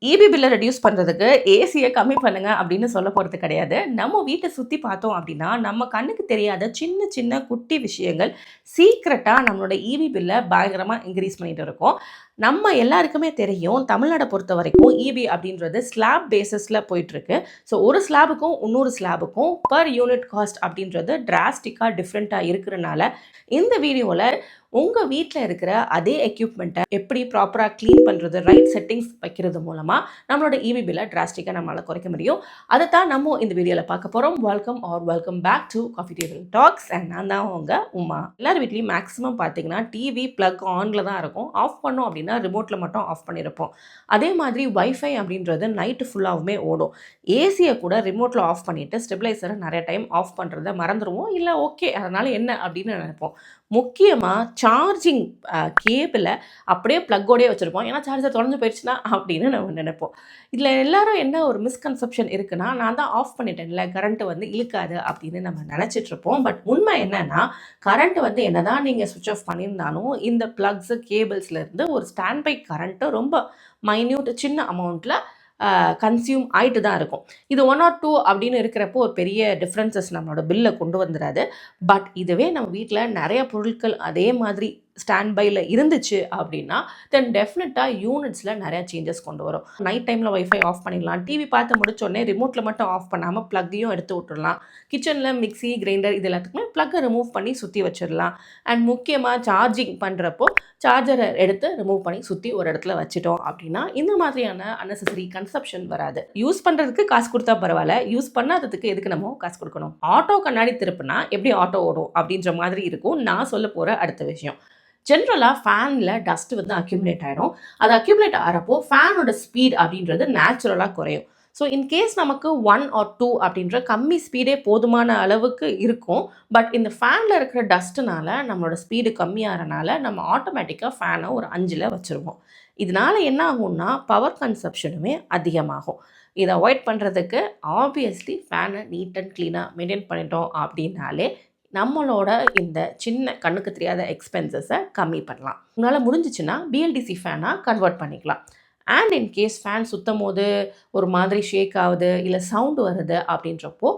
EB பில்லை reduce பண்ணுறதுக்கு ஏசியை கம்மி பண்ணுங்க அப்படின்னு சொல்ல போகிறது கிடையாது. நம்ம வீட்டை சுற்றி பார்த்தோம் அப்படின்னா நம்ம கண்ணுக்கு தெரியாத சின்ன சின்ன குட்டி விஷயங்கள் சீக்ரெட்டாக நம்மளோட ஈபி பில்லை பயங்கரமாக இன்க்ரீஸ் பண்ணிட்டு இருக்கோம். நம்ம எல்லாருக்குமே தெரியும், தமிழ்நாடை பொறுத்த வரைக்கும் ஈபி அப்படின்றது ஸ்லாப் பேசிஸில் போயிட்டுருக்கு. ஸோ ஒரு ஸ்லாபுக்கும் இன்னொரு ஸ்லாபுக்கும் பர் யூனிட் காஸ்ட் அப்படின்றது டிராஸ்டிக்காக டிஃப்ரெண்ட்டாக இருக்கிறனால இந்த வீடியோவில் உங்கள் வீட்டில் இருக்கிற அதே எக்யூப்மெண்ட்டை எப்படி ப்ராப்பராக க்ளீன் பண்ணுறது, ரைட் செட்டிங்ஸ் வைக்கிறது மூலமாக நம்மளோட ஈபி பில்லை டிராஸ்டிக்காக நம்மளால் குறைக்க முடியும். அதை தான் நம்ம இந்த வீடியோவில் பார்க்க போகிறோம். Welcome back to coffee table talks. And நான் தான் உங்கள் உமா. எல்லார் வீட்லேயும் மேக்ஸிமம் பார்த்தீங்கன்னா டிவி ப்ளக் ஆனில் தான் இருக்கும். ஆஃப் பண்ணோம் அப்படின்னா ரிமோட்டில் மட்டும் ஆஃப் பண்ணியிருப்போம். அதே மாதிரி வைஃபை அப்படின்றது நைட்டு ஃபுல்லாகவுமே ஓடும். ஏசியை கூட ரிமோட்டில் ஆஃப் பண்ணிவிட்டு ஸ்டெபிளைசரை நிறைய டைம் ஆஃப் பண்ணுறதை மறந்துடுவோம். இல்லை ஓகே அதனால் என்ன அப்படின்னு நினைப்போம். முக்கியமாக சார்ஜிங் கேபிளை அப்படியே ப்ளக்கோடையே வச்சுருப்போம். ஏன்னா சார்ஜர் தொலைஞ்சு போயிடுச்சுன்னா அப்படின்னு நம்ம நினைப்போம். இதில் எல்லாரும் என்ன ஒரு மிஸ்கன்செப்ஷன் இருக்குன்னா, நான் தான் ஆஃப் பண்ணிட்டேன்ல, கரண்ட்டு வந்து இழுக்காது அப்படின்னு நம்ம நினச்சிட்ருப்போம். பட் உண்மை என்னன்னா, கரண்ட்டு வந்து என்ன தான் நீங்கள் சுவிட்ச் ஆஃப் பண்ணியிருந்தாலும் இந்த ப்ளக்ஸு கேபிள்ஸ்லேருந்து ஒரு ஸ்டாண்ட் பை கரண்ட்டு ரொம்ப மைன்யூட் சின்ன அமௌண்ட்டில் கன்சியூம் ஆகிட்டு தான் இருக்கும். இது 1 or 2 அப்படின்னு இருக்கிறப்போ ஒரு பெரிய டிஃப்ரென்சஸ் நம்மளோட பில்லை கொண்டு வந்துடாது. பட் இதுவே நம்ம வீட்டில் நிறைய பொருட்கள் அதே மாதிரி ஸ்டாண்ட் பையில் இருந்துச்சு அப்படின்னா தென் டெஃபினட்டாக யூனிட்ஸில் நிறையா சேஞ்சஸ் கொண்டு வரும். நைட் டைமில் வைஃபை ஆஃப் பண்ணிடலாம். டிவி பார்த்து முடிச்சோடனே ரிமோட்டில் மட்டும் ஆஃப் பண்ணாமல் ப்ளக்கையும் எடுத்து விட்டுடலாம். கிச்சனில் மிக்சி, கிரைண்டர் இது எல்லாத்துக்குமே ப்ளக்கை ரிமூவ் பண்ணி சுற்றி வச்சிடலாம். அண்ட் முக்கியமாக சார்ஜிங் பண்ணுறப்போ சார்ஜரை எடுத்து ரிமூவ் பண்ணி சுற்றி ஒரு இடத்துல வச்சுட்டோம் அப்படின்னா இந்த மாதிரியான அன்னெசரி கன்சப்ஷன் வராது. யூஸ் பண்ணுறதுக்கு காசு கொடுத்தா பரவாயில்ல, யூஸ் பண்ணாததுக்கு எதுக்கு நம்ம காசு கொடுக்கணும்? ஆட்டோ கண்ணாடி திருப்பினா எப்படி ஆட்டோ ஓடும் அப்படின்ற மாதிரி இருக்கும் நான் சொல்ல போகிற அடுத்த விஷயம். ஜென்ரலாக ஃபேனில் டஸ்ட் வந்து அக்யூமுலேட் ஆகிடும். அது அக்யூமுலேட் ஆகிறப்போ ஃபேனோட ஸ்பீட் அப்படின்றது நேச்சுரலாக குறையும். ஸோ இன்கேஸ் நமக்கு 1 or 2 அப்படின்ற கம்மி ஸ்பீடே போதுமான அளவுக்கு இருக்கும். பட் இந்த ஃபேனில் இருக்கிற டஸ்ட்டுனால நம்மளோட ஸ்பீடு கம்மியாகிறனால நம்ம ஆட்டோமேட்டிக்காக ஃபேனை ஒரு 5ல் வச்சுருவோம். இதனால் என்ன ஆகும்னா பவர் கன்சப்ஷனுமே அதிகமாகும். இதை அவாய்ட் பண்ணுறதுக்கு ஆப்வியஸ்லி ஃபேனை நீட் அண்ட் க்ளீனாக மெயின்டைன் பண்ணிட்டோம் அப்படின்னாலே நம்மளோட இந்த சின்ன கண்ணுக்கு தெரியாத எக்ஸ்பென்சஸை கம்மி பண்ணலாம். உங்களால் முடிஞ்சிச்சுன்னா பிஎல்டிசி ஃபேனாக கன்வெர்ட் பண்ணிக்கலாம். அண்ட் இன்கேஸ் ஃபேன் சுற்றும் போது ஒரு மாதிரி ஷேக் ஆகுது, இல்லை சவுண்டு வருது அப்படின்றப்போ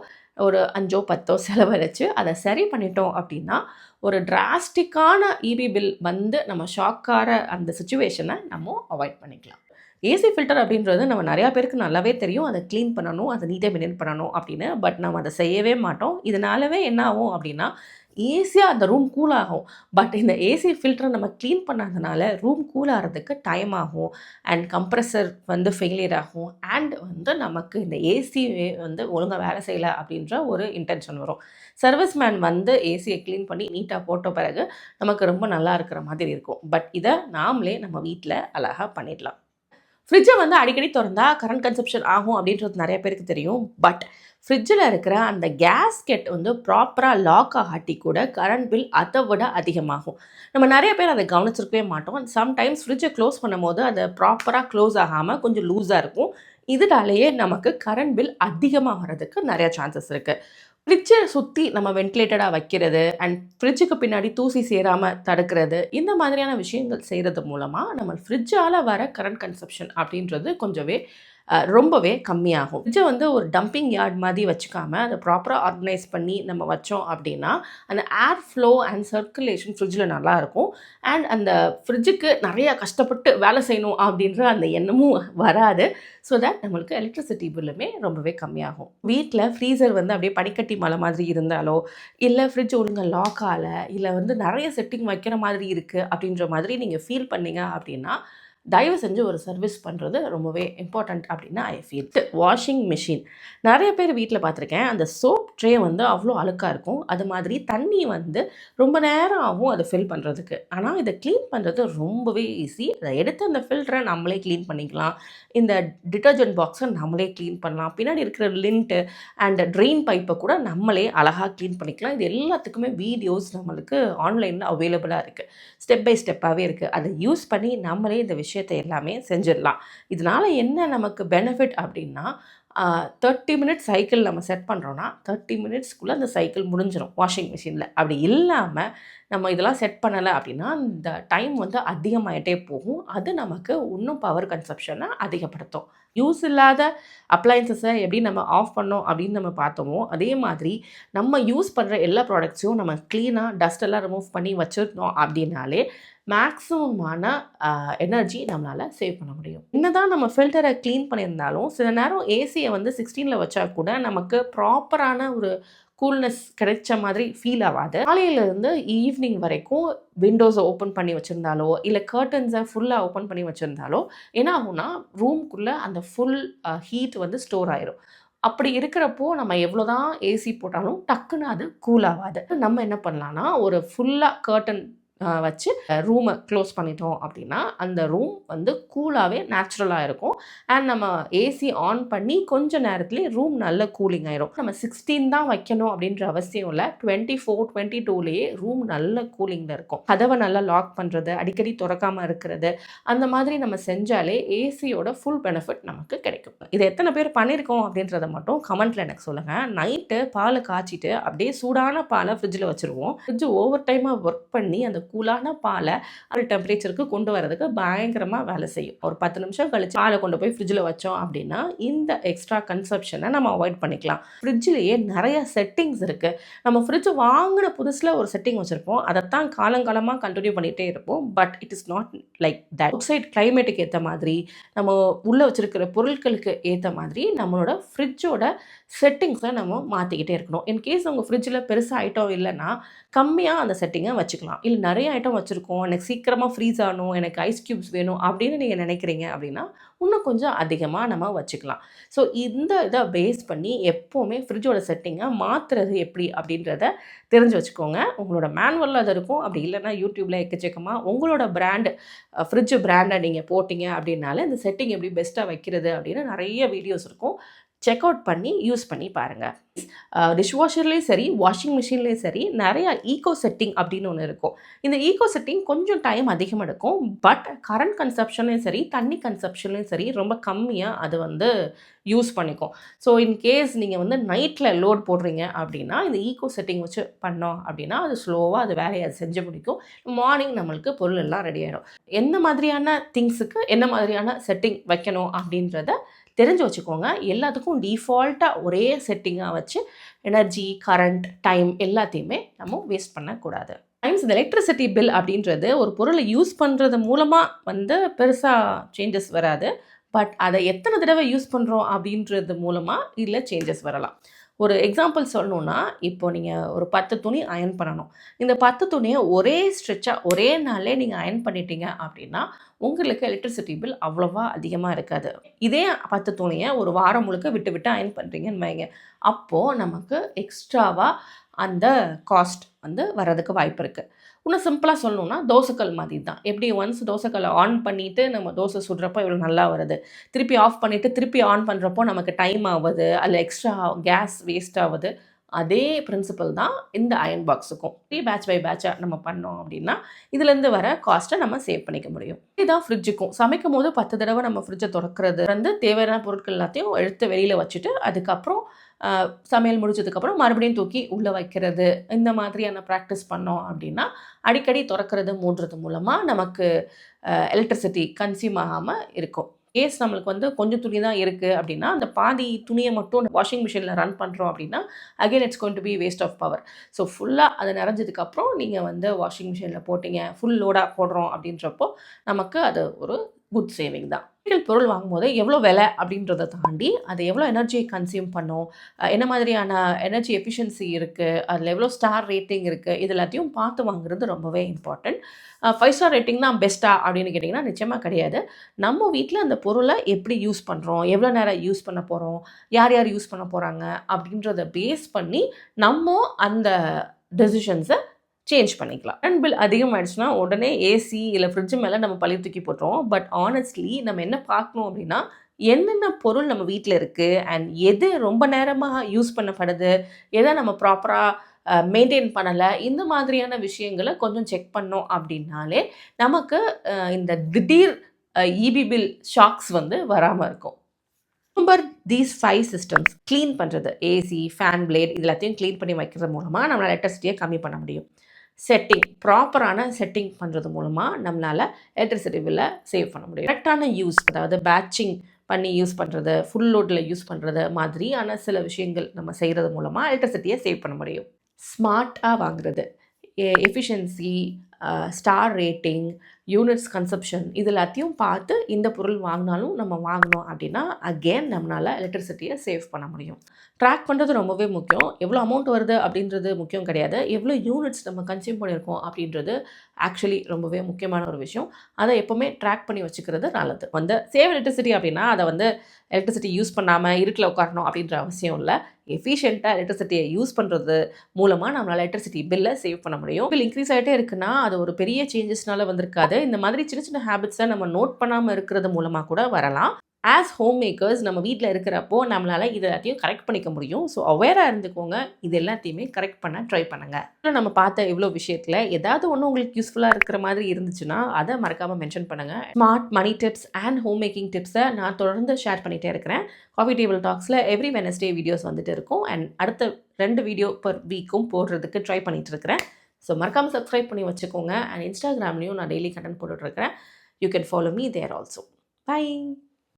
ஒரு 5 or 10 செலவழித்து அதை சரி பண்ணிட்டோம் அப்படின்னா ஒரு டிராஸ்டிக்கான ஈபி பில் வந்து நம்ம ஷாக்கார அந்த சுச்சுவேஷனை நம்ம அவாய்ட் பண்ணிக்கலாம். ஏசி ஃபில்டர் அப்படின்றது நம்ம நிறையா பேருக்கு நல்லாவே தெரியும், அதை க்ளீன் பண்ணணும், அதை நீட்டாக மெயின்டைன் பண்ணணும் அப்படின்னு. பட் நம்ம அதை செய்யவே மாட்டோம். இதனாலவே என்ன ஆகும் அப்படின்னா ஈஸியாக அந்த ரூம் கூல் ஆகும். பட் இந்த ஏசி ஃபில்டரை நம்ம க்ளீன் பண்ணாதனால ரூம் கூல் ஆகிறதுக்கு டைம் ஆகும். அண்ட் கம்ப்ரெசர் வந்து ஃபெயிலியர் ஆகும். அண்ட் வந்து நமக்கு இந்த ஏசி வந்து ஒழுங்காக வேலை செய்யலை அப்படின்ற ஒரு இன்டென்ஷன் வரும். சர்வீஸ்மேன் வந்து ஏசியை க்ளீன் பண்ணி நீட்டாக போட்ட பிறகு நமக்கு ரொம்ப நல்லா இருக்கிற மாதிரி இருக்கும். பட் இதை நாமளே நம்ம வீட்டில் அழகாக பண்ணிடலாம். ஃப்ரிட்ஜை வந்து அடிக்கடி திறந்தா கரண்ட் கன்சப்ஷன் ஆகும் அப்படின்றது நிறைய பேருக்கு தெரியும். பட் ஃப்ரிட்ஜில் இருக்கிற அந்த கேஸ்கெட் வந்து ப்ராப்பராக லாக் ஆகாட்டி கூட கரண்ட் பில் அதை விட அதிகமாகும். நம்ம நிறைய பேர் அதை கவனிச்சிருக்கவே மாட்டோம். சம்டைம்ஸ் ஃப்ரிட்ஜை க்ளோஸ் பண்ணும் போது அதை ப்ராப்பராக க்ளோஸ் ஆகாமல் கொஞ்சம் லூஸாக இருக்கும். இதனாலேயே நமக்கு கரண்ட் பில் அதிகமாக வர்றதுக்கு நிறையா சான்சஸ் இருக்குது. ஃப்ரிட்ஜை சுற்றி நம்ம வென்டிலேட்டடாக வைக்கிறது அண்ட் ஃப்ரிட்ஜுக்கு பின்னாடி தூசி சேராமல் தடுக்கிறது, இந்த மாதிரியான விஷயங்கள் செய்கிறது மூலமாக நம்ம ஃப்ரிட்ஜால் வர கரண்ட் கன்சப்ஷன் அப்படின்றது ரொம்பவே கம்மியாகும். ஃப்ரிட்ஜை வந்து ஒரு டம்பிங் யார்ட் மாதிரி வச்சுக்காமல் அதை ப்ராப்பராக ஆர்கனைஸ் பண்ணி நம்ம வச்சோம் அப்படின்னா அந்த ஏர் ஃப்ளோ அண்ட் சர்க்குலேஷன் ஃப்ரிட்ஜில் நல்லாயிருக்கும். அண்ட் அந்த ஃப்ரிட்ஜுக்கு நிறையா கஷ்டப்பட்டு வேலை செய்யணும் அப்படின்ற அந்த எண்ணமும் வராது. ஸோ தட் நம்மளுக்கு எலக்ட்ரிசிட்டி பில்லுமே ரொம்பவே கம்மியாகும். வீட்டில் ஃப்ரீசர் வந்து அப்படியே பனிக்கட்டி மலை மாதிரி இருந்தாலோ, இல்லை ஃப்ரிட்ஜ் ஒழுங்காக லாக் ஆகலை, இல்லை வந்து நிறைய செட்டிங் வைக்கிற மாதிரி இருக்குது அப்படின்ற மாதிரி நீங்கள் ஃபீல் பண்ணீங்க அப்படின்னா தயவு செஞ்சு ஒரு சர்வீஸ் பண்ணுறது ரொம்பவே இம்பார்ட்டண்ட் அப்படின்னு ஐ ஃபீல். வாஷிங் மிஷின் நிறைய பேர் வீட்டில் பார்த்துருக்கேன். அந்த சோப் ட்ரே வந்து அவ்வளோ அழுக்காக இருக்கும். அது மாதிரி தண்ணி வந்து ரொம்ப நேரம் ஆகும் அதை ஃபில் பண்ணுறதுக்கு. ஆனால் இதை க்ளீன் பண்ணுறது ரொம்பவே ஈஸி. அதை எடுத்து அந்த ஃபில்டரை நம்மளே க்ளீன் பண்ணிக்கலாம். இந்த டிட்டர்ஜென்ட் பாக்ஸை நம்மளே க்ளீன் பண்ணலாம். பின்னாடி இருக்கிற லிண்ட்டு அண்ட் ட்ரெயின் பைப்பை கூட நம்மளே அழகாக க்ளீன் பண்ணிக்கலாம். இது எல்லாத்துக்குமே வீடியோஸ் நம்மளுக்கு ஆன்லைனில் அவைலபிளாக இருக்குது. ஸ்டெப் பை ஸ்டெப்பாகவே இருக்குது. அதை யூஸ் பண்ணி நம்மளே இந்த விஷயத்தை எல்லாமே செஞ்சிடலாம். இதனால் என்ன நமக்கு பெனிஃபிட் அப்படின்னா 30 மினிட்ஸ் சைக்கிள் நம்ம செட் பண்ணுறோன்னா 30 மினிட்ஸ்க்குள்ளே அந்த சைக்கிள் முடிஞ்சிடும் வாஷிங் மிஷினில். அப்படி இல்லாமல் நம்ம இதெல்லாம் செட் பண்ணலை அப்படின்னா இந்த டைம் வந்து அதிகமாகிட்டே போகும். அது நமக்கு இன்னும் பவர் கன்சப்ஷனை அதிகப்படுத்தும். யூஸ் இல்லாத அப்ளையன்சஸை எப்படி நம்ம ஆஃப் பண்ணோம் அப்படின்னு நம்ம பார்த்தோமோ, அதே மாதிரி நம்ம யூஸ் பண்ணுற எல்லா ப்ராடக்ட்ஸையும் நம்ம க்ளீனாக டஸ்ட் எல்லாம் ரிமூவ் பண்ணி வச்சுருந்தோம் அப்படின்னாலே மேக்ஸிமமான எனர்ஜி நம்மளால் சேவ் பண்ண முடியும். என்னதான் நம்ம ஃபில்டரை க்ளீன் பண்ணியிருந்தாலும் சில நேரம் ஏசியை வந்து 16ல் வச்சா கூட நமக்கு ப்ராப்பரான ஒரு கூல்னஸ் கிடைச்ச மாதிரி ஃபீல் ஆகாது. காலையிலேருந்து ஈவினிங் வரைக்கும் விண்டோஸை ஓப்பன் பண்ணி வச்சுருந்தாலோ இல்லை கர்டன்ஸை ஃபுல்லாக ஓப்பன் பண்ணி வச்சுருந்தாலோ என்ன ஆகும்னா ரூம்குள்ளே அந்த ஃபுல் ஹீட் வந்து ஸ்டோர் ஆயிரும். அப்படி இருக்கிறப்போ நம்ம எவ்வளோ தான் ஏசி போட்டாலும் டக்குன்னு அது கூல் ஆகாது. நம்ம என்ன பண்ணலான்னா ஒரு ஃபுல்லாக கர்டன் வச்சு ரூமை க்ளோஸ் பண்ணிட்டோம் அப்படின்னா அந்த ரூம் வந்து கூலாகவே நேச்சுரலாக இருக்கும். அண்ட் நம்ம ஏசி ஆன் பண்ணி கொஞ்சம் நேரத்துலேயே ரூம் நல்ல கூலிங் ஆயிரும். நம்ம 16 தான் வைக்கணும் அப்படின்ற அவசியம் இல்லை. 24, 22லேயே ரூம் நல்ல கூலிங்கில் இருக்கும். கதவை நல்லா லாக் பண்ணுறது, அடிக்கடி திறக்காமல் இருக்கிறது, அந்த மாதிரி நம்ம செஞ்சாலே ஏசியோட ஃபுல் பெனிஃபிட் நமக்கு கிடைக்கும். இது எத்தனை பேர் பண்ணியிருக்கோம் அப்படின்றத மட்டும் கமெண்ட்டில் எனக்கு சொல்லுங்கள். நைட்டு பாலை காய்ச்சிட்டு அப்படியே சூடான பாலை ஃப்ரிட்ஜில் வச்சுருவோம். ஃப்ரிட்ஜ் ஓவர் டைமாக ஒர்க் பண்ணி அந்த கூலான பாலை அந்த டெம்பரேச்சருக்கு கொண்டு வரதுக்கு பயங்கரமாக வேலை செய்யும். ஒரு 10 நிமிஷம் கழிச்சு பாலை கொண்டு போய் ஃப்ரிட்ஜில் வச்சோம் அப்படின்னா இந்த எக்ஸ்ட்ரா கன்சப்ஷனை நம்ம அவாய்ட் பண்ணிக்கலாம். ஃப்ரிட்ஜிலேயே நிறைய செட்டிங்ஸ் இருக்குது. நம்ம ஃப்ரிட்ஜ் வாங்கின புதுசில் ஒரு செட்டிங் வச்சுருப்போம், அதைத்தான் காலங்காலமாக கண்டினியூ பண்ணிகிட்டே இருப்போம். But it is not like that. Outside கிளைமேட்டுக்கு ஏற்ற மாதிரி நம்ம உள்ளே வச்சுருக்கிற பொருட்களுக்கு ஏற்ற மாதிரி நம்மளோட ஃப்ரிட்ஜோட செட்டிங்ஸை நம்ம மாற்றிக்கிட்டே இருக்கணும். இன்கேஸ் உங்கள் ஃப்ரிட்ஜில் பெருசாக ஐட்டம் இல்லைன்னா கம்மியாக அந்த செட்டிங்கை வச்சுக்கலாம். இல்லை நிறைய ஐட்டம் வச்சுருக்கோம், எனக்கு சீக்கிரமாக ஃப்ரீஸ் ஆகணும், எனக்கு ஐஸ் க்யூப்ஸ் வேணும் அப்படின்னு நீங்கள் நினைக்கிறீங்க அப்படின்னா இன்னும் கொஞ்சம் அதிகமாக நம்ம வச்சுக்கலாம். ஸோ இந்த இதை பேஸ் பண்ணி எப்போவுமே ஃப்ரிட்ஜோட செட்டிங்கை மாற்றுறது எப்படி அப்படின்றத தெரிஞ்சு வச்சுக்கோங்க. உங்களோட மேனுவலில் அது இருக்கும். அப்படி இல்லைன்னா யூடியூப்பில் எக்கச்சக்கமாக உங்களோட பிராண்டு ஃப்ரிட்ஜ் பிராண்டை நீங்கள் போட்டிங்க அப்படின்னாலே இந்த செட்டிங் எப்படி பெஸ்ட்டாக வைக்கிறது அப்படின்னு நிறைய வீடியோஸ் இருக்கும். செக் அவுட் பண்ணி யூஸ் பண்ணி பாருங்கள். டிஷ்வாஷர்லேயும் சரி வாஷிங் மிஷின்லேயும் சரி நிறைய ஈகோ செட்டிங் அப்படின்னு ஒன்று இருக்கும். இந்த ஈகோ செட்டிங் கொஞ்சம் டைம் அதிகமாக எடுக்கும். பட் கரண்ட் கன்சப்ஷன்லேயும் சரி தண்ணி கன்சப்ஷன்லேயும் சரி ரொம்ப கம்மியாக அது வந்து யூஸ் பண்ணிக்கும். ஸோ இன்கேஸ் நீங்கள் வந்து நைட்டில் லோட் போடுறீங்க அப்படின்னா இந்த ஈகோ செட்டிங் வச்சு பண்ணோம் அப்படின்னா அது ஸ்லோவாக அது வேலையை அது செஞ்சு முடிக்கும். மார்னிங் நம்மளுக்கு பொருள் எல்லாம் ரெடி ஆகிடும். என்ன மாதிரியான திங்ஸுக்கு என்ன மாதிரியான செட்டிங் வைக்கணும் அப்படின்றத தெரிஞ்சு வச்சுக்கோங்க. எல்லாத்துக்கும் டிஃபால்ட்டாக ஒரே செட்டிங்காக வச்சு எனர்ஜி, கரண்ட், டைம் எல்லாத்தையுமே நம்ம வேஸ்ட் பண்ணக்கூடாது. டைம்ஸ் இந்த எலக்ட்ரிசிட்டி பில் அப்படின்றது ஒரு பொருளை யூஸ் பண்ணுறது மூலமாக வந்து பெருசாக சேஞ்சஸ் வராது. பட் அதை எத்தனை தடவை யூஸ் பண்ணுறோம் அப்படின்றது மூலமாக இதில் சேஞ்சஸ் வரலாம். ஒரு எக்ஸாம்பிள் சொல்லணுன்னா இப்போ நீங்கள் ஒரு 10 துணி அயர்ன் பண்ணணும். இந்த 10 துணியை ஒரே ஸ்ட்ரெச்சாக ஒரே நாளே நீங்கள் அயர்ன் பண்ணிட்டீங்க அப்படின்னா உங்களுக்கு எலக்ட்ரிசிட்டி பில் அவ்வளோவா அதிகமாக இருக்காது. இதே 10 துணியை ஒரு வாரம் முழுக்க விட்டு விட்டு அயர்ன் பண்ணுறீங்கன்னு வைங்க, அப்போது நமக்கு எக்ஸ்ட்ராவாக அந்த காஸ்ட் வந்து வர்றதுக்கு வாய்ப்பு இருக்குது. இன்னும் சிம்பிளாக சொல்லணுன்னா தோசைக்கல் மாதிரி தான். எப்படி ஒன்ஸ் தோசைக்கல்லை ஆன் பண்ணிவிட்டு நம்ம தோசை சுடுறப்போ இவ்வளோ நல்லா வருது, திருப்பி ஆஃப் பண்ணிவிட்டு திருப்பி ஆன் பண்ணுறப்போ நமக்கு டைம் ஆகுது, அதில் எக்ஸ்ட்ரா கேஸ் வேஸ்ட் ஆகுது. அதே பிரின்சிபல் தான் இந்த அயர்ன் பாக்ஸுக்கும். பேட்ச் பை பேட்சாக நம்ம பண்ணோம் அப்படின்னா இதுலேருந்து வர காஸ்ட்டை நம்ம சேவ் பண்ணிக்க முடியும். இதுதான் ஃப்ரிட்ஜுக்கும். சமைக்கும் போது 10 தடவை நம்ம ஃப்ரிட்ஜை திறக்கிறது வந்து தேவையான பொருட்கள் எல்லாத்தையும் எடுத்து வெளியில் வச்சுட்டு அதுக்கப்புறம் சமையல் முடிச்சதுக்கப்புறம் மறுபடியும் தூக்கி உள்ளே வைக்கிறது, இந்த மாதிரியான ப்ராக்டிஸ் பண்ணோம் அப்படின்னா அடிக்கடி திறக்கிறது மூடுறது மூலமாக நமக்கு எலக்ட்ரிசிட்டி கன்சியூம் ஆகாமல் இருக்கும். கேஸ் நம்மளுக்கு வந்து கொஞ்சம் துணி தான் இருக்குது அப்படின்னா அந்த பாதி துணியை மட்டும் வாஷிங் மிஷினில் ரன் பண்ணுறோம் அப்படின்னா again it's going to be waste of power. So ஃபுல்லாக அது நிறைஞ்சதுக்கப்புறம் நீங்கள் வந்து வாஷிங் மிஷினில் போட்டிங்க, ஃபுல் லோடாக போடுறோம் அப்படின்றப்போ நமக்கு அது ஒரு குட் சேவிங் தான். பொருள் வாங்கும்போது எவ்வளோ விலை அப்படின்றத தாண்டி அது எவ்வளோ எனர்ஜியை கன்சியூம் பண்ணும், என்ன மாதிரியான எனர்ஜி எஃபிஷியன்சி இருக்குது, அதில் எவ்வளோ ஸ்டார் ரேட்டிங் இருக்குது, இது எல்லாத்தையும் பார்த்து வாங்குறது ரொம்பவே இம்பார்ட்டன்ட். 5 ஸ்டார் ரேட்டிங் தான் பெஸ்ட்டா அப்படின்னு கேட்டிங்கன்னா நிச்சயமாக கிடையாது. நம்ம வீட்டில் அந்த பொருளை எப்படி யூஸ் பண்ணுறோம், எவ்வளோ நேரம் யூஸ் பண்ண போகிறோம், யார் யார் யூஸ் பண்ண போகிறாங்க அப்படின்றத பேஸ் பண்ணி நம்ம அந்த டெசிஷன்ஸை சேஞ்ச் பண்ணிக்கலாம். கரண்ட் பில் அதிகமாகிடுச்சுன்னா உடனே ஏசி இல்லை ஃப்ரிட்ஜு மேலே நம்ம பழி தூக்கி போட்டுருவோம். பட் ஆனஸ்ட்லி நம்ம என்ன பார்க்கணும் அப்படின்னா என்னென்ன பொருள் நம்ம வீட்டில் இருக்குது அண்ட் எது ரொம்ப நேரமாக யூஸ் பண்ணப்படுது, எதை நம்ம ப்ராப்பராக மெயின்டைன் பண்ணலை, இந்த மாதிரியான விஷயங்களை கொஞ்சம் செக் பண்ணோம் அப்படின்னாலே நமக்கு இந்த திடீர் இபி பில் ஷாக்ஸ் வந்து வராமல் இருக்கும். Remember these 5 systems. க்ளீன் பண்ணுறது, ஏசி, ஃபேன் பிளேட் இது எல்லாத்தையும் க்ளீன் பண்ணி வைக்கிறது மூலமாக நம்மளால் எலக்ட்ரிசிட்டியை கம்மி பண்ண முடியும். செட்டிங், ப்ராப்பரான செட்டிங் பண்ணுறது மூலமாக நம்மளால் எலக்ட்ரிசிட்டி பில்லை சேவ் பண்ண முடியும். கரெக்டான யூஸ், அதாவது பேட்சிங் பண்ணி யூஸ் பண்ணுறது, ஃபுல் லோடில் யூஸ் பண்ணுறது மாதிரியான சில விஷயங்கள் நம்ம செய்கிறது மூலமாக எலக்ட்ரிசிட்டியை சேவ் பண்ண முடியும். ஸ்மார்ட்டாக வாங்குறது, efficiency, star rating, units consumption இது எல்லாத்தையும் பார்த்து இந்த பொருள் வாங்கினாலும் நம்ம வாங்கினோம் அப்படின்னா அகெயின் நம்மளால் எலக்ட்ரிசிட்டியை சேவ் பண்ண முடியும். ட்ராக் பண்ணுறது ரொம்பவே முக்கியம். எவ்வளோ அமௌண்ட் வருது அப்படின்றது முக்கியம் கிடையாது, எவ்வளோ யூனிட்ஸ் நம்ம கன்சியூம் பண்ணியிருக்கோம் அப்படின்றது ஆக்சுவலி ரொம்பவே முக்கியமான ஒரு விஷயம். அதை எப்போவுமே ட்ராக் பண்ணி வச்சுக்கிறது நல்லது. சேவ் எலக்ட்ரிசிட்டி அப்படின்னா அதை எலக்ட்ரிசிட்டி யூஸ் பண்ணாமல் இருட்டில் உட்காரணும் அப்படின்ற அவசியம் இல்லை. எஃபிஷியண்ட்டாக எலக்ட்ரிசிட்டியை யூஸ் பண்ணுறது மூலமாக நம்மளால் எலக்ட்ரிசிட்டி பில்லை சேவ் பண்ண முடியும். பில் இன்க்ரீஸ் ஆகிட்டே இருக்குன்னா அது ஒரு பெரிய சேஞ்சஸ்னால வந்திருக்காது. இந்த மாதிரி சின்ன சின்ன ஹேபிட்ஸை நம்ம நோட் பண்ணாமல் இருக்கிறது மூலமாக கூட வரலாம். ஆஸ் ஹோம் மேக்கர்ஸ் நம்ம வீட்டில் இருக்கிறப்போ நம்மளால் இது எல்லாத்தையும் கரெக்ட் பண்ணிக்க முடியும். ஸோ அவேராக இருந்துக்கோங்க, இது எல்லாத்தையுமே கரெக்ட் பண்ண ட்ரை பண்ணுங்கள். நம்ம பார்த்த இவ்வளோ விஷயத்தில் ஏதாவது ஒன்று உங்களுக்கு யூஸ்ஃபுல்லாக இருக்கிற மாதிரி இருந்துச்சுன்னா அதை மறக்காமல் மென்ஷன் பண்ணுங்கள். Smart money tips and home making டிப்ஸை நான் தொடர்ந்து ஷேர் பண்ணிகிட்டே இருக்கிறேன். காஃபி டேபிள் டாக்ஸில் எவ்ரி வெனஸ்டே வீடியோஸ் வந்துட்டு இருக்கும். அண்ட் அடுத்த 2 வீடியோ பர் வீக்கும் போடுறதுக்கு ட்ரை பண்ணிகிட்டு இருக்கிறேன். ஸோ மறக்காமல் சப்ஸ்கிரைப் பண்ணி வச்சுக்கோங்க. அண்ட் இன்ஸ்டாகிராம்லேயும் நான் டெய்லி கண்டென்ட் போட்டுட்ருக்கிறேன். You can follow me there also. Bye.